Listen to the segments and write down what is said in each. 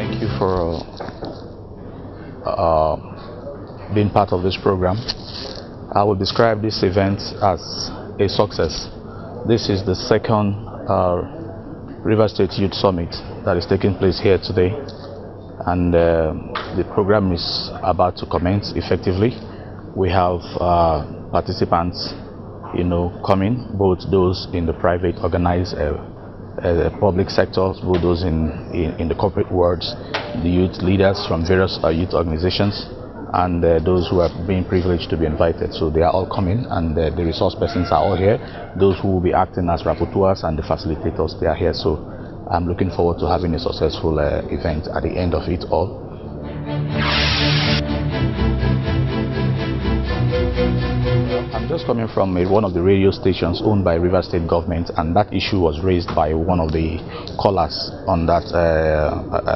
Thank you for being part of this program. I will describe this event as a success. This is the second Rivers State Youth Summit that is taking place here today, and the program is about to commence effectively. We have participants, coming, both those in the private organized public sectors, both those in the corporate world, the youth leaders from various youth organizations, and those who have been privileged to be invited. So they are all coming, and the resource persons are all here. Those who will be acting as rapporteurs and the facilitators, they are here. So I'm looking forward to having a successful event at the end of it all. I'm just coming from one of the radio stations owned by Rivers State government, and that issue was raised by one of the callers on that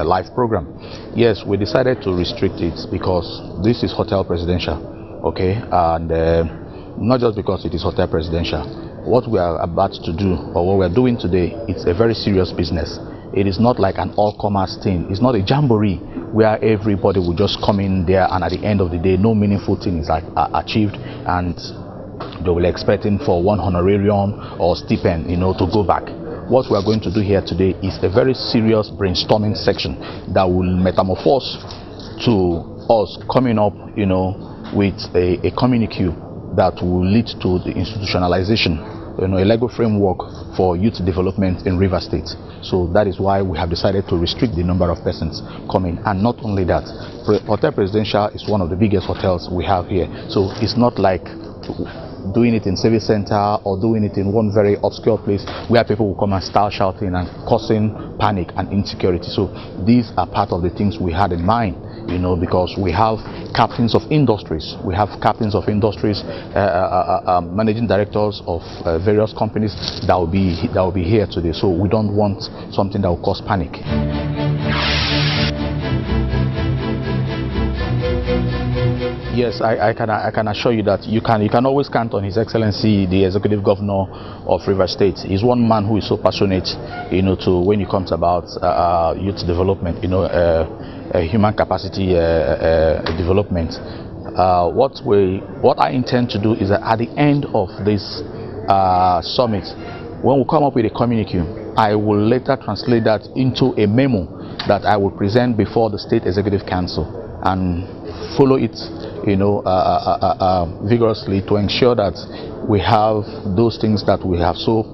live program. Yes, we decided to restrict it because this is hotel presidential, okay, and not just because it is hotel presidential. What we are about to do, or what we are doing today, it's a very serious business. It is not like an all-comers thing. It's not a jamboree where everybody will just come in there and at the end of the day no meaningful thing is achieved, and they will be expecting for one honorarium or stipend, to go back. What we are going to do here today is a very serious brainstorming section that will metamorphose to us coming up, with a communique that will lead to the institutionalization, a legal framework for youth development in Rivers State. So that is why we have decided to restrict the number of persons coming. And not only that, Hotel Presidential is one of the biggest hotels we have here. So it's not like doing it in Civic Center or doing it in one very obscure place where people will come and start shouting and causing panic and insecurity. So these are part of the things we had in mind, because we have captains of industries, managing directors of various companies that will be here today. So we don't want something that will cause panic. Yes, I can assure you that you can always count on His Excellency, the Executive Governor of Rivers State. He's one man who is so passionate, to when it comes about youth development, human capacity development. What I intend to do is that at the end of this summit, when we come up with a communique, I will later translate that into a memo that I will present before the State Executive Council and follow it, vigorously to ensure that we have those things that we have so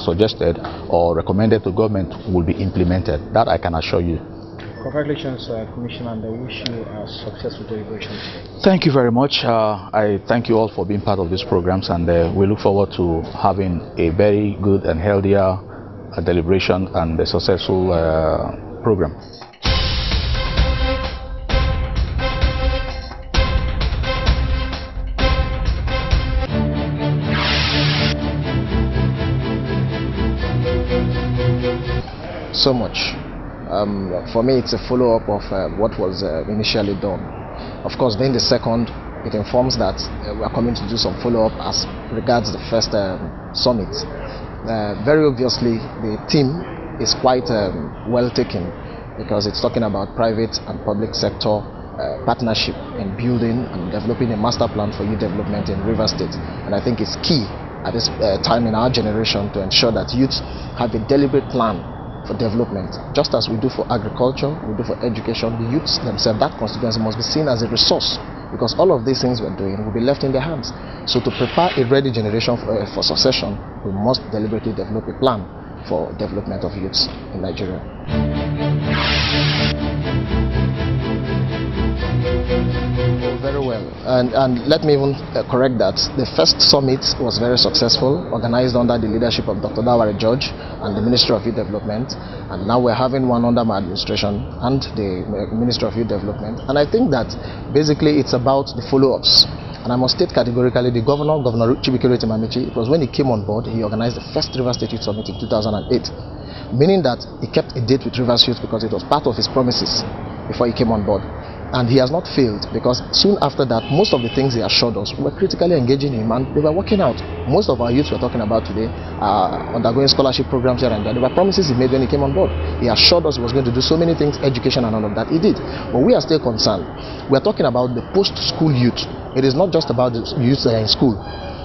suggested or recommended to government will be implemented. That I can assure you. Congratulations, Commissioner, and I wish you a successful deliberation. Thank you very much. I thank you all for being part of these programs, and we look forward to having a very good and healthier deliberation and a successful program. So much. For me, it's a follow-up of what was initially done. Of course, being the second, it informs that we are coming to do some follow-up as regards the first summit. Very obviously, the theme is quite well taken, because it's talking about private and public sector partnership in building and developing a master plan for youth development in Rivers State. And I think it's key at this time in our generation to ensure that youth have a deliberate plan for development. Just as we do for agriculture, we do for education, the youths themselves, that constituency must be seen as a resource, because all of these things we're doing will be left in their hands. So to prepare a ready generation for succession, we must deliberately develop a plan for development of youths in Nigeria. Very well, and let me even correct that. The first summit was very successful, organized under the leadership of Dr. Dawari George and the Ministry of Youth Development, and now we're having one under my administration and the Ministry of Youth Development. And I think that basically it's about the follow-ups. And I must state categorically, the Governor Chibikere Timamichi, it was when he came on board, he organized the first Rivers State Youth Summit in 2008, meaning that he kept a date with Rivers Youth because it was part of his promises before he came on board. And he has not failed, because soon after that, most of the things he assured us were critically engaging him and they were working out. Most of our youths we're talking about today are undergoing scholarship programs here and there. There were promises he made when he came on board. He assured us he was going to do so many things, education and all of that. He did. But we are still concerned. We're talking about the post-school youth. It is not just about the youth that are in school.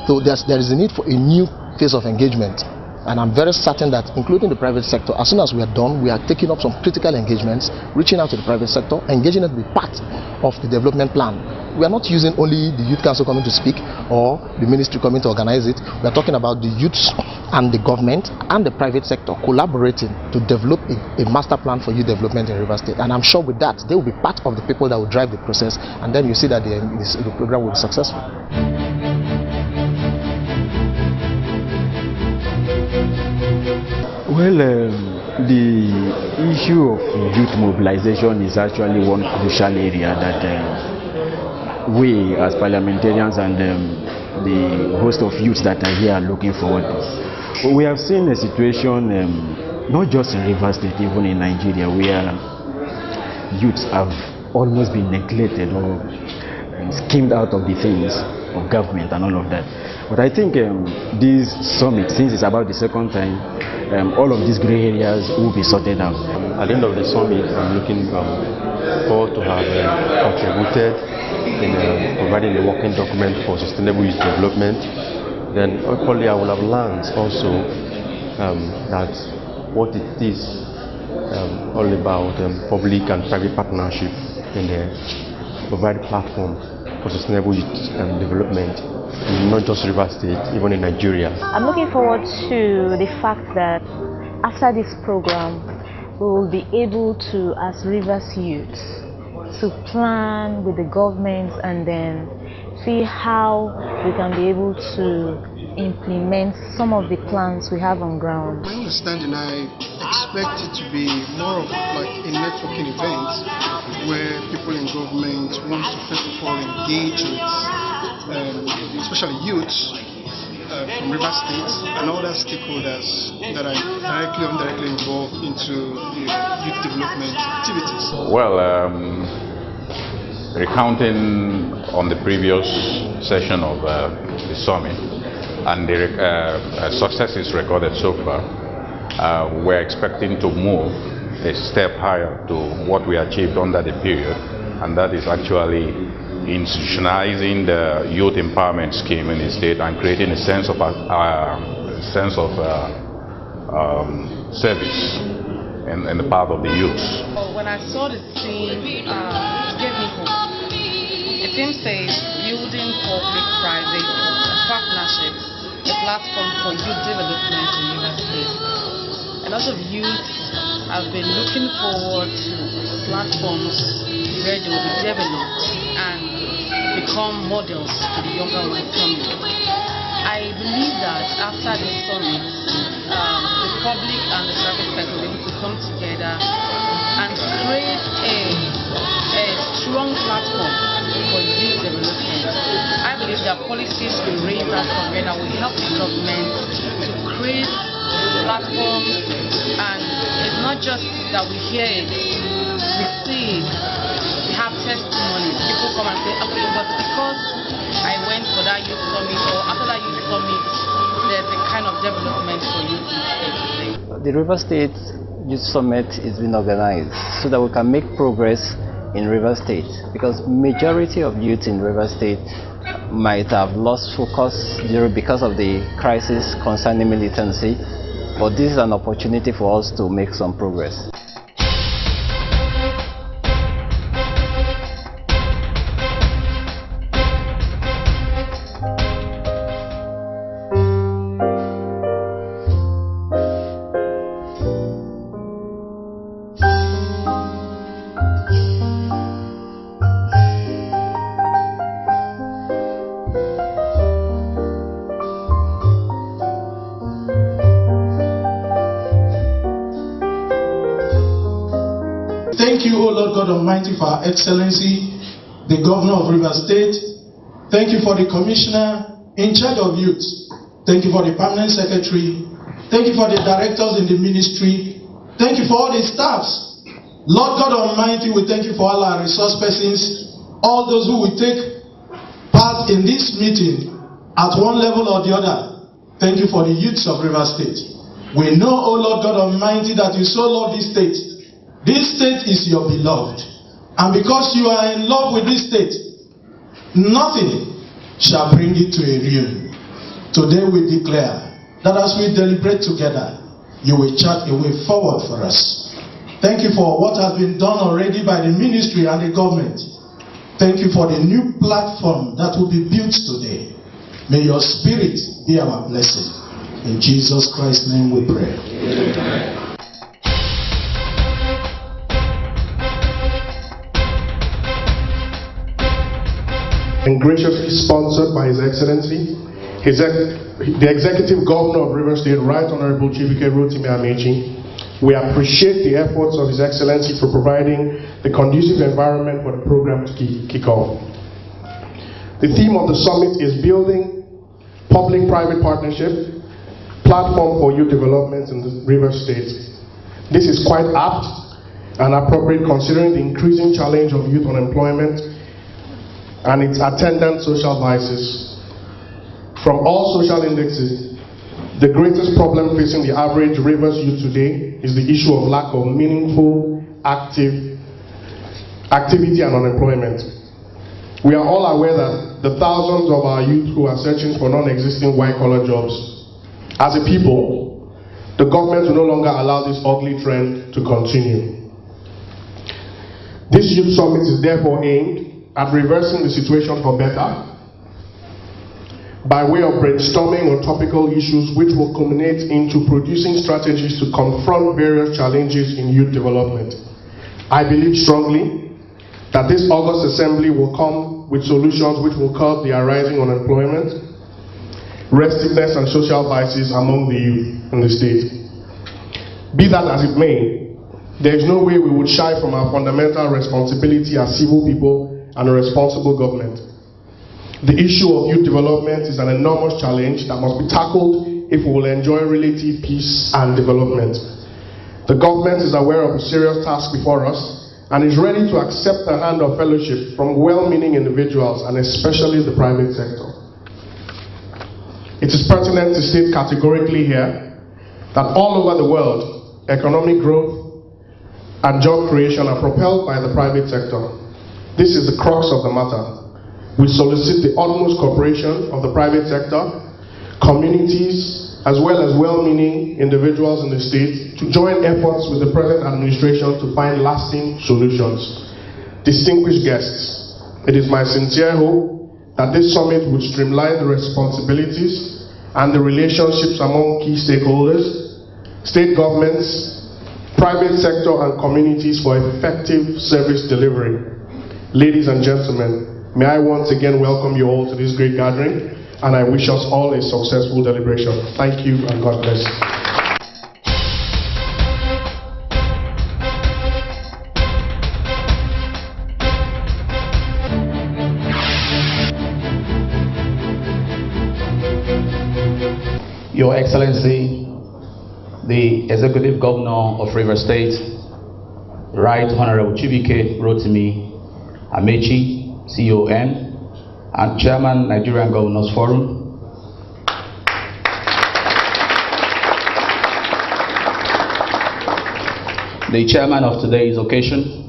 So there is a need for a new phase of engagement. And I'm very certain that, including the private sector, as soon as we are done, we are taking up some critical engagements, reaching out to the private sector, engaging it to be part of the development plan. We are not using only the Youth Council coming to speak or the ministry coming to organize it. We are talking about the youths and the government and the private sector collaborating to develop a master plan for youth development in Rivers State. And I'm sure with that, they will be part of the people that will drive the process, and then you see that the program will be successful. Well, the issue of youth mobilization is actually one crucial area that we as parliamentarians and the host of youths that are here are looking forward to. We have seen a situation, not just in Rivers State, even in Nigeria, where youths have almost been neglected or skimmed out of the things of government and all of that. But I think this summit, since it's about the second time, all of these grey areas will be sorted out. At the end of the summit, I'm looking forward to have contributed in providing a working document for sustainable youth development. Then equally I will have learned also that what it is all about public and private partnership and provide platform for sustainable youth development, not just Rivers State, even in Nigeria. I'm looking forward to the fact that after this program, we will be able to, as Rivers youths, to plan with the government and then see how we can be able to implement some of the plans we have on ground. My understanding, I expect it to be more of like a networking event where people in government want to first of all engage with especially youths from Rivers State and other stakeholders that are directly or indirectly involved into youth development activities. Well, recounting on the previous session of the summit and the successes recorded so far, we're expecting to move a step higher to what we achieved under the period, and that is actually institutionalizing the youth empowerment scheme in the state and creating a sense of service in the part of the youths. When I saw the scene, it gave me hope. The theme says building public-private partnerships, a platform for youth development in Rivers State. A lot of youth have been looking forward to platforms where they will be developed and become models to the younger ones coming. I believe that after this summit, the public and the private sector will be able to come together and create a strong platform for youth development. I believe that policies will raise that from where that will help the government to create platforms, and it's not just that we hear it, we see it. We have testimonies. People come and say, okay, but because I went for that youth summit, or after that youth summit, there's a kind of development for youth in the state. The Rivers State Youth Summit is being organized so that we can make progress in Rivers State, because majority of youth in Rivers State might have lost focus because of the crisis concerning militancy, but this is an opportunity for us to make some progress. Thank you, O Lord God Almighty, for Our Excellency, the Governor of Rivers State. Thank you for the Commissioner in charge of youth. Thank you for the Permanent Secretary. Thank you for the directors in the ministry. Thank you for all the staffs Lord God Almighty, we thank you for all our resource persons, all those who will take part in this meeting at one level or the other. Thank you for the youths of Rivers State. We know, O Lord God Almighty, that you so love this state. This state is your beloved. And because you are in love with this state, nothing shall bring it to a ruin. Today we declare that as we deliberate together, you will chart a way forward for us. Thank you for what has been done already by the ministry and the government. Thank you for the new platform that will be built today. May your spirit be our blessing. In Jesus Christ's name we pray. Amen. And graciously sponsored by His Excellency, the Executive Governor of Rivers State, Right Honorable Chibike Rotimi Amechi. We appreciate the efforts of His Excellency for providing the conducive environment for the program to kick off. The theme of the summit is building public-private partnership, platform for youth development in the Rivers State. This is quite apt and appropriate considering the increasing challenge of youth unemployment and its attendant social vices. From all social indexes, the greatest problem facing the average Rivers youth today is the issue of lack of meaningful, activity and unemployment. We are all aware that the thousands of our youth who are searching for non-existing white-collar jobs. As a people, the government will no longer allow this ugly trend to continue. This youth summit is therefore aimed at reversing the situation for better by way of brainstorming on topical issues which will culminate into producing strategies to confront various challenges in youth development. I believe strongly that this August Assembly will come with solutions which will curb the arising unemployment, restiveness and social vices among the youth in the state. Be that as it may, there is no way we would shy from our fundamental responsibility as civil people and a responsible government. The issue of youth development is an enormous challenge that must be tackled if we will enjoy relative peace and development. The government is aware of a serious task before us and is ready to accept the hand of fellowship from well-meaning individuals and especially the private sector. It is pertinent to state categorically here that all over the world, economic growth and job creation are propelled by the private sector. This is the crux of the matter. We solicit the utmost cooperation of the private sector, communities, as well as well-meaning individuals in the state to join efforts with the present administration to find lasting solutions. Distinguished guests, it is my sincere hope that this summit would streamline the responsibilities and the relationships among key stakeholders, state governments, private sector and communities for effective service delivery. Ladies and gentlemen, may I once again welcome you all to this great gathering, and I wish us all a successful deliberation. Thank you and God bless. Your Excellency, the Executive Governor of Rivers State, Right Honorable Chibike Rotimi Amechi, CON, and Chairman, Nigerian Governors Forum. The Chairman of today's occasion,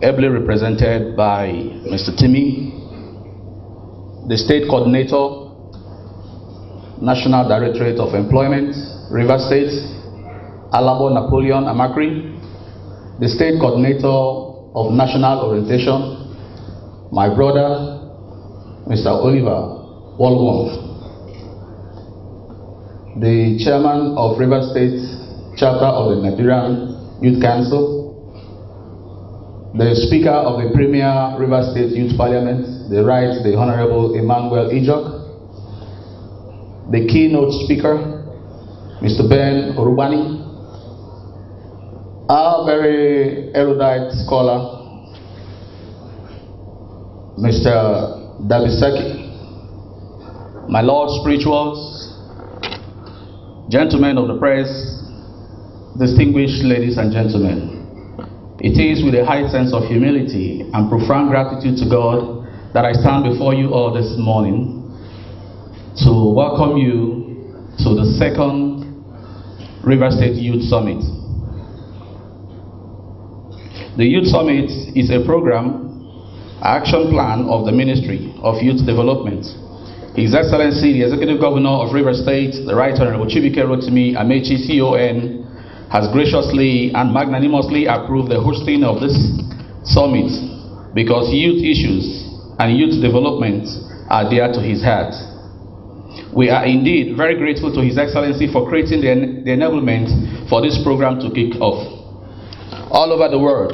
ably represented by Mr. Timmy, the State Coordinator, National Directorate of Employment, Rivers State, Alabo Napoleon Amakri, the State Coordinator of National Orientation, my brother, Mr. Oliver Walwong, the Chairman of Rivers State Chapter of the Nigerian Youth Council, the Speaker of the Premier Rivers State Youth Parliament, the Right, the Honorable Emmanuel Ejok, the keynote speaker, Mr. Ben Orubani, our very erudite scholar, Mr. Dabisaki, my Lord Spirituals, gentlemen of the press, distinguished ladies and gentlemen, It is with a high sense of humility and profound gratitude to God that I stand before you all this morning to welcome you to the second River State Youth Summit. The Youth Summit is a program, action plan of the Ministry of Youth Development. His Excellency, the Executive Governor of River State, the Right Honorable Chibuike Rotimi Amechi, CON, has graciously and magnanimously approved the hosting of this summit because youth issues and youth development are dear to his heart. We are indeed very grateful to His Excellency for creating the enablement for this program to kick off. All over the world,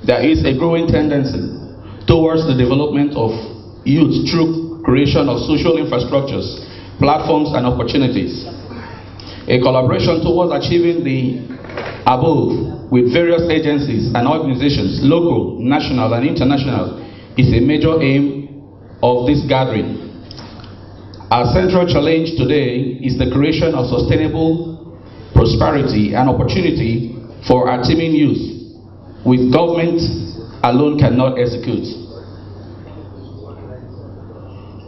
there is a growing tendency towards the development of youth through creation of social infrastructures, platforms, and opportunities. A collaboration towards achieving the above with various agencies and organizations, local, national, and international, is a major aim of this gathering. Our central challenge today is the creation of sustainable prosperity and opportunity for our teeming youth, which government alone cannot execute.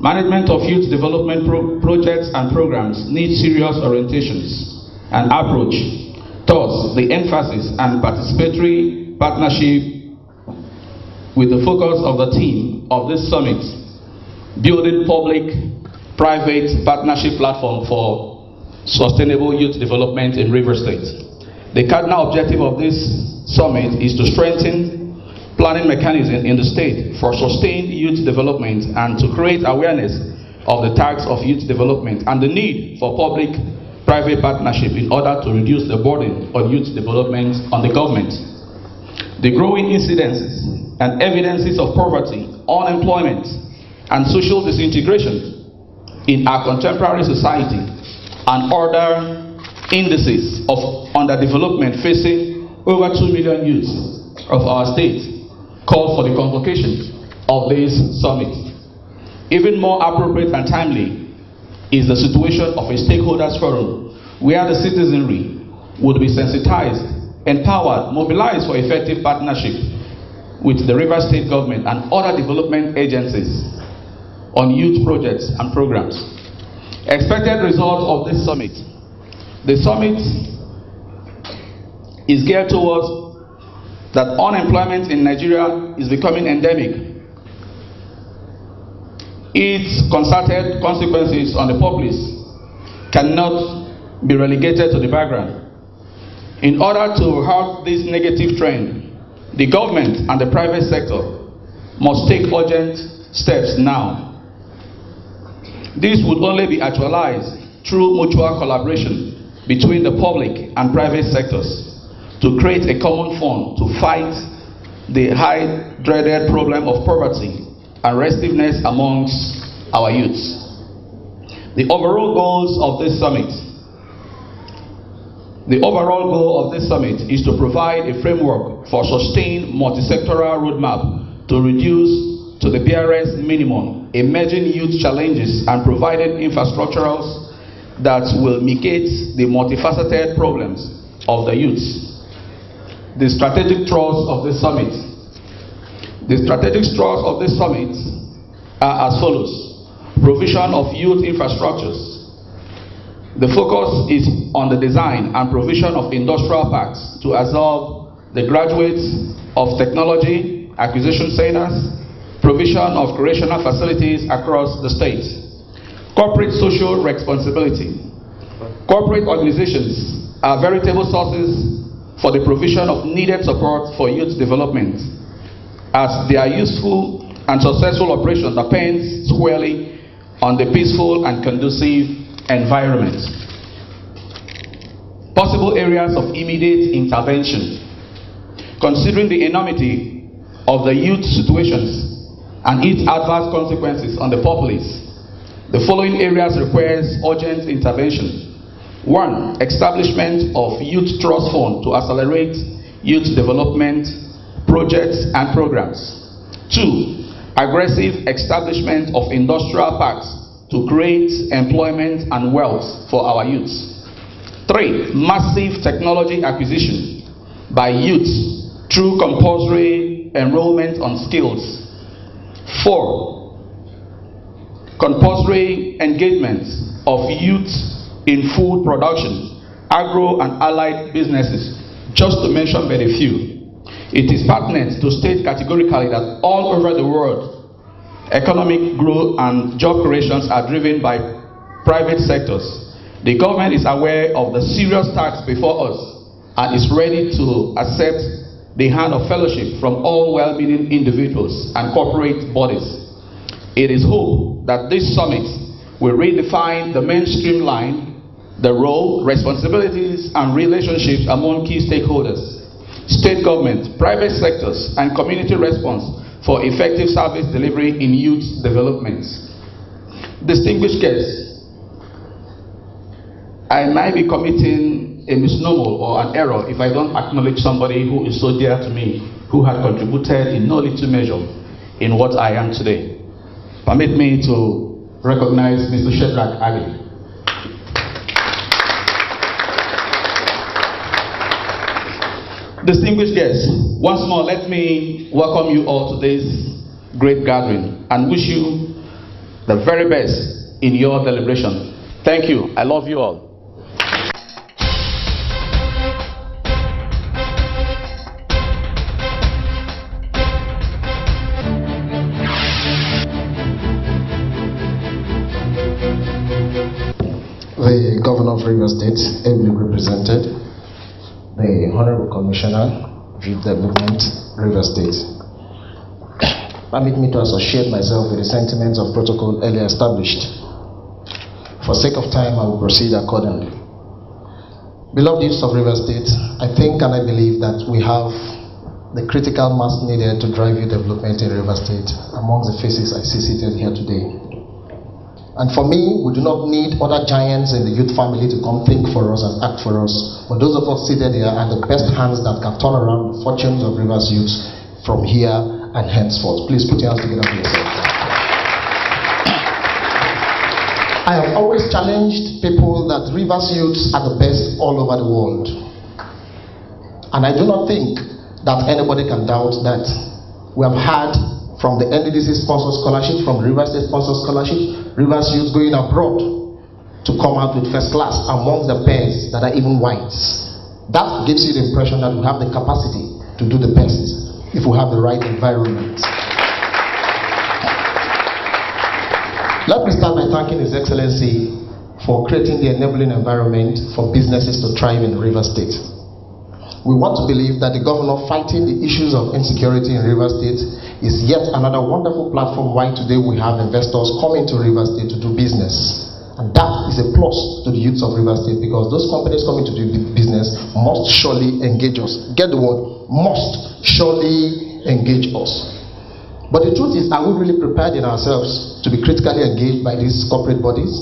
Management of youth development projects and programs need serious orientations and approach. Thus, the emphasis and participatory partnership with the focus of the theme of this summit, building public-private partnership platform for sustainable youth development in River State. The cardinal objective of this summit is to strengthen planning mechanism in the state for sustained youth development and to create awareness of the tasks of youth development and the need for public-private partnership in order to reduce the burden on youth development on the government. The growing incidences and evidences of poverty, unemployment, and social disintegration in our contemporary society and other indices of underdevelopment facing over 2 million youths of our state called for the convocation of this summit. Even more appropriate and timely is the situation of a stakeholders forum where the citizenry would be sensitized, empowered, mobilized for effective partnership with the River State government and other development agencies on youth projects and programs. Expected results of this summit. The summit is geared towards that unemployment in Nigeria is becoming endemic. Its concerted consequences on the populace cannot be relegated to the background. In order to halt this negative trend, the government and the private sector must take urgent steps now. This would only be actualized through mutual collaboration between the public and private sectors to create a common fund to fight the high dreaded problem of poverty and restiveness amongst our youths. The overall goals of this summit. The overall goal of this summit is to provide a framework for sustained multi-sectoral roadmap to reduce to the barest minimum emerging youth challenges and providing infrastructures that will mitigate the multifaceted problems of the youths. The strategic thrust of this summit. The strategic thrust of this summit are as follows. Provision of youth infrastructures. The focus is on the design and provision of industrial parks to absorb the graduates of technology, acquisition centers, provision of recreational facilities across the state. Corporate social responsibility. Corporate organizations are veritable sources for the provision of needed support for youth development, as their useful and successful operation depends squarely on the peaceful and conducive environment. Possible areas of immediate intervention. Considering the enormity of the youth situations and its adverse consequences on the populace, the following areas requires urgent intervention. 1. Establishment of Youth Trust Fund to accelerate youth development projects and programs. 2. Aggressive establishment of industrial parks to create employment and wealth for our youths. 3. Massive technology acquisition by youths through compulsory enrollment on skills. 4, compulsory engagement of youth in food production, agro and allied businesses, just to mention very few. It is pertinent to state categorically that all over the world, economic growth and job creations are driven by private sectors. The government is aware of the serious task before us and is ready to accept the hand of fellowship from all well-meaning individuals and corporate bodies. It is hoped that this summit will redefine the mainstream line, the role, responsibilities, and relationships among key stakeholders, state government, private sectors, and community response for effective service delivery in youth development. Distinguished guests, I might be committing a misnomer or an error if I don't acknowledge somebody who is so dear to me, who had contributed in no little measure in what I am today. Permit me to recognize Mr. Shedrack Ali. Distinguished guests, once more let me welcome you all to this great gathering and wish you the very best in your deliberation. Thank you. I love you all. The Governor of Rivers State, ably represented, the Honorable Commissioner, Youth Development, Rivers State. Permit me to associate myself with the sentiments of protocol earlier established. For sake of time, I will proceed accordingly. Beloved youths of Rivers State, I think and I believe that we have the critical mass needed to drive youth development in Rivers State amongst the faces I see seated here today. And for me, we do not need other giants in the youth family to come think for us and act for us. But those of us seated here are the best hands that can turn around the fortunes of Rivers youth from here and henceforth. Please put your hands together for yourself. I have always challenged people that Rivers youths are the best all over the world. And I do not think that anybody can doubt that. We have had from the NDDC sponsored scholarship, from Rivers State sponsored scholarship, Rivers youth going abroad to come out with first class amongst the peers that are even whites. That gives you the impression that we have the capacity to do the best if we have the right environment. Let me start by thanking His Excellency for creating the enabling environment for businesses to thrive in Rivers State. We want to believe that the governor fighting the issues of insecurity in Rivers State is yet another wonderful platform why today we have investors coming to Rivers State to do business. And that is a plus to the youths of Rivers State, because those companies coming to do business must surely engage us. Get the word, must surely engage us. But the truth is, are we really prepared in ourselves to be critically engaged by these corporate bodies?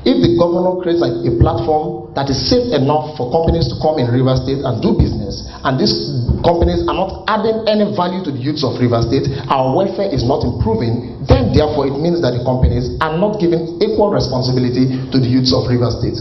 If the governor creates like a platform that is safe enough for companies to come in Rivers State and do business, and these companies are not adding any value to the youths of Rivers State, our welfare is not improving, then therefore it means that the companies are not giving equal responsibility to the youths of Rivers State.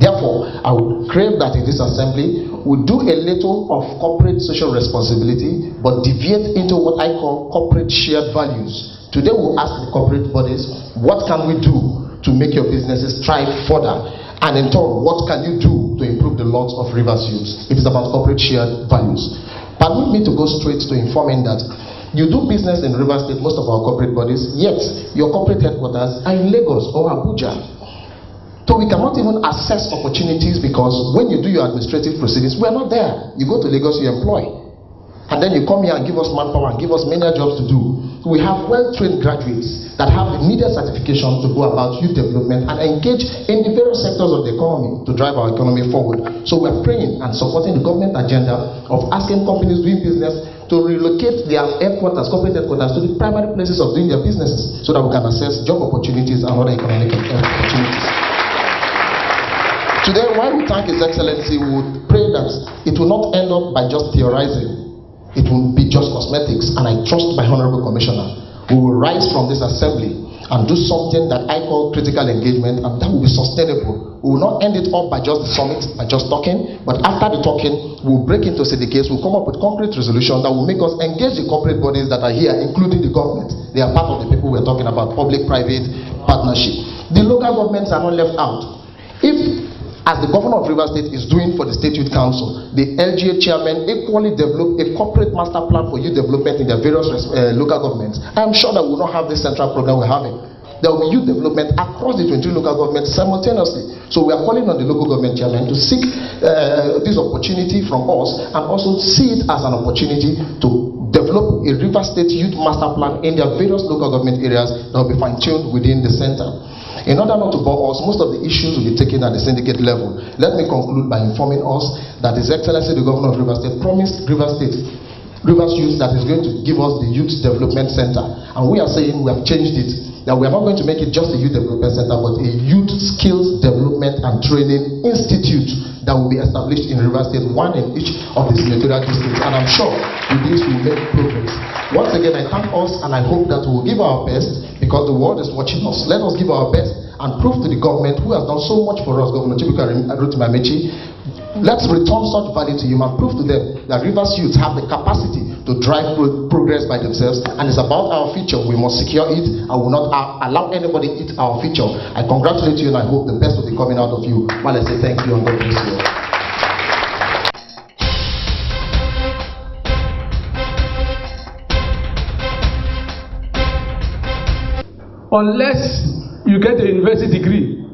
Therefore, I would crave that in this assembly, we do a little of corporate social responsibility, but deviate into what I call corporate shared values. Today we'll ask the corporate bodies, what can we do to make your businesses thrive further? And in turn, what can you do to improve the lot of Rivers youths? It is about corporate shared values. Permit me to go straight to informing that you do business in Rivers State, most of our corporate bodies, yet your corporate headquarters are in Lagos or Abuja. So we cannot even assess opportunities, because when you do your administrative proceedings, we are not there. You go to Lagos, you employ. And then you come here and give us manpower and give us many jobs to do. We have well-trained graduates that have the needed certification to go about youth development and engage in the various sectors of the economy to drive our economy forward. So we're praying and supporting the government agenda of asking companies doing business to relocate their headquarters, corporate headquarters, to the primary places of doing their businesses, so that we can assess job opportunities and other economic opportunities. Today, while we thank His Excellency, we would pray that it will not end up by just theorizing. It will be just cosmetics, and I trust my Honorable Commissioner. We will rise from this assembly and do something that I call critical engagement, and that will be sustainable We will not end it up by just the summit, by just talking, but after the talking, we'll break into syndicates, we'll come up with concrete resolutions that will make us engage the corporate bodies that are here, including the government. They are part of the people we're talking about, public-private partnership. The local governments are not left out. If, as the governor of Rivers State is doing for the State Youth Council, the LGA chairman equally develop a corporate master plan for youth development in their various local governments, I'm sure that we will not have this central program we're having. There will be youth development across the 23 local governments simultaneously. So we are calling on the local government chairman to seek this opportunity from us and also see it as an opportunity to develop a River State youth master plan in their various local government areas that will be fine-tuned within the center. In order not to bore us, most of the issues will be taken at the syndicate level. Let me conclude by informing us that His Excellency the Governor of Rivers State promised Rivers Youth that is going to give us the Youth Development Center. And we are saying we have changed it. That we are not going to make it just a Youth Development Center, but a Youth Skills Development and Training Institute that will be established in Rivers State, one in each of the senatorial districts. And I'm sure with this we will make progress. Once again, I thank us and I hope that we will give our best because the world is watching us. Let us give our best and prove to the government who has done so much for us, Governor Chibuka Rotimi. Let's return such value to him and prove to them that Rivers youth have the capacity to drive progress by themselves, and it's about our future. We must secure it and will not allow anybody eat our future. I congratulate you and I hope the best will be coming out of you. While I say thank you and God bless you. Unless you get a university degree,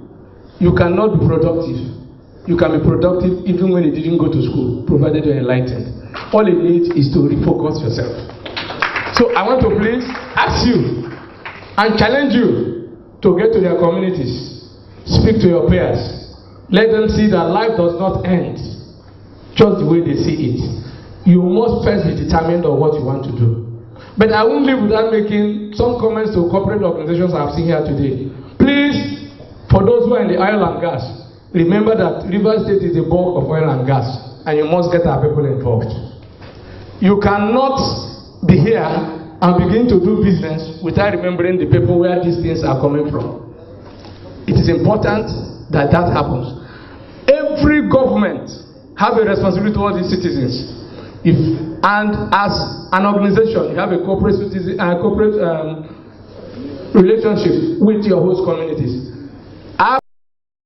you cannot be productive. You can be productive even when you didn't go to school, provided you're enlightened. All it needs is to refocus yourself. So I want to please ask you and challenge you to get to their communities. Speak to your peers. Let them see that life does not end just the way they see it. You must first be determined on what you want to do. But I won't leave without making some comments to corporate organizations I've seen here today. Please, for those who are in the oil and gas, remember that Rivers State is the bulk of oil and gas, and you must get our people involved. You cannot be here and begin to do business without remembering the people where these things are coming from. It is important that that happens. Every government has a responsibility towards its citizens. And as an organization, you have a corporate relationship with your host communities.